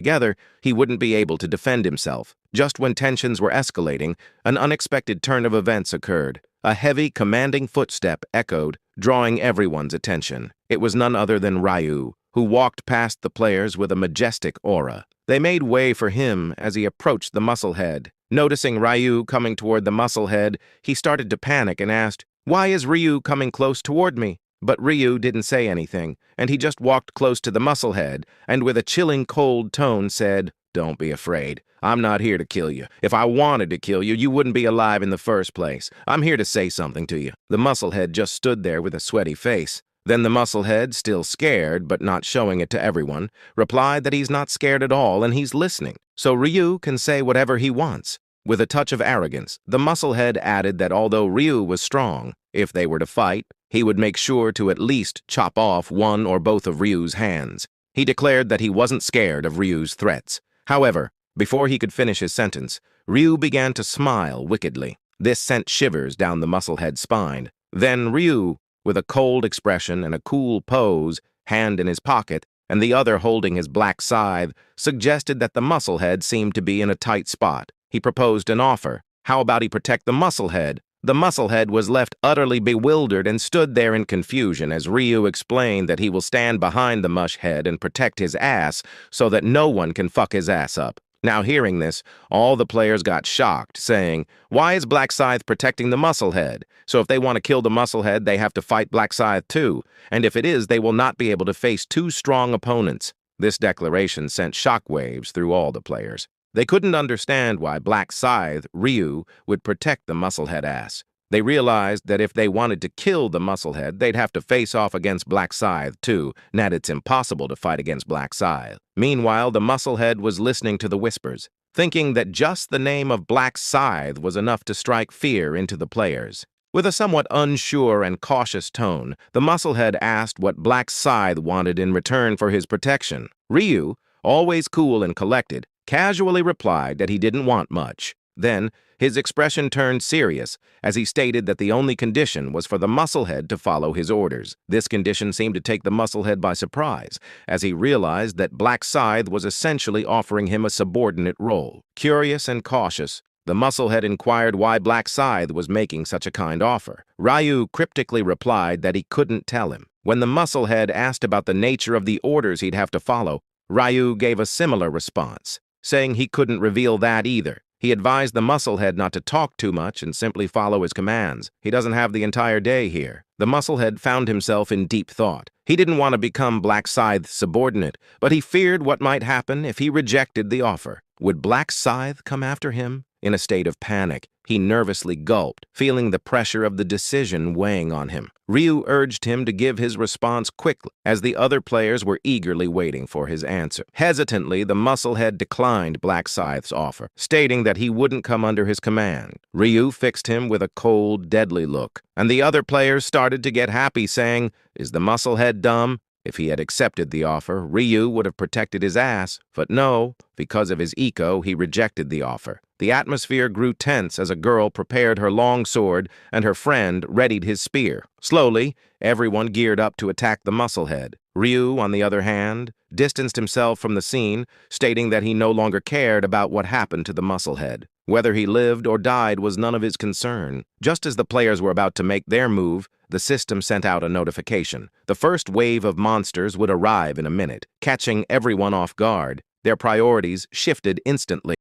Together, he wouldn't be able to defend himself. Just when tensions were escalating, an unexpected turn of events occurred. A heavy, commanding footstep echoed, drawing everyone's attention. It was none other than Ryu, who walked past the players with a majestic aura. They made way for him as he approached the musclehead. Noticing Ryu coming toward the musclehead, he started to panic and asked, "Why is Ryu coming close toward me?" But Ryu didn't say anything, and he just walked close to the musclehead, and with a chilling, cold tone said, "Don't be afraid. I'm not here to kill you. If I wanted to kill you, you wouldn't be alive in the first place. I'm here to say something to you." The musclehead just stood there with a sweaty face. Then the musclehead, still scared but not showing it to everyone, replied that he's not scared at all and he's listening, so Ryu can say whatever he wants. With a touch of arrogance, the musclehead added that although Ryu was strong, if they were to fight, he would make sure to at least chop off one or both of Ryu's hands. He declared that he wasn't scared of Ryu's threats. However, before he could finish his sentence, Ryu began to smile wickedly. This sent shivers down the musclehead's spine. Then Ryu, with a cold expression and a cool pose, hand in his pocket, and the other holding his black scythe, suggested that the musclehead seemed to be in a tight spot. He proposed an offer. How about he protect the musclehead? The musclehead was left utterly bewildered and stood there in confusion as Ryu explained that he will stand behind the mushhead and protect his ass so that no one can fuck his ass up. Now hearing this, all the players got shocked, saying, "Why is Black Scythe protecting the musclehead? So if they want to kill the musclehead, they have to fight Black Scythe too, and if it is, they will not be able to face two strong opponents." This declaration sent shockwaves through all the players. They couldn't understand why Black Scythe, Ryu, would protect the musclehead ass. They realized that if they wanted to kill the musclehead, they'd have to face off against Black Scythe too, and that it's impossible to fight against Black Scythe. Meanwhile, the musclehead was listening to the whispers, thinking that just the name of Black Scythe was enough to strike fear into the players. With a somewhat unsure and cautious tone, the musclehead asked what Black Scythe wanted in return for his protection. Ryu, always cool and collected, casually replied that he didn't want much. Then, his expression turned serious as he stated that the only condition was for the musclehead to follow his orders. This condition seemed to take the musclehead by surprise, as he realized that Black Scythe was essentially offering him a subordinate role. Curious and cautious, the musclehead inquired why Black Scythe was making such a kind offer. Ryu cryptically replied that he couldn't tell him. When the musclehead asked about the nature of the orders he'd have to follow, Ryu gave a similar response, saying he couldn't reveal that either. He advised the musclehead not to talk too much and simply follow his commands. He doesn't have the entire day here. The musclehead found himself in deep thought. He didn't want to become Black Scythe's subordinate, but he feared what might happen if he rejected the offer. Would Black Scythe come after him? In a state of panic, he nervously gulped, feeling the pressure of the decision weighing on him. Ryu urged him to give his response quickly, as the other players were eagerly waiting for his answer. Hesitantly, the musclehead declined Black Scythe's offer, stating that he wouldn't come under his command. Ryu fixed him with a cold, deadly look, and the other players started to get happy, saying, "Is the musclehead dumb?" If he had accepted the offer, Ryu would have protected his ass, but no, because of his ego, he rejected the offer. The atmosphere grew tense as a girl prepared her long sword and her friend readied his spear. Slowly, everyone geared up to attack the musclehead. Ryu, on the other hand, distanced himself from the scene, stating that he no longer cared about what happened to the musclehead. Whether he lived or died was none of his concern. Just as the players were about to make their move, the system sent out a notification. The first wave of monsters would arrive in a minute, catching everyone off guard. Their priorities shifted instantly.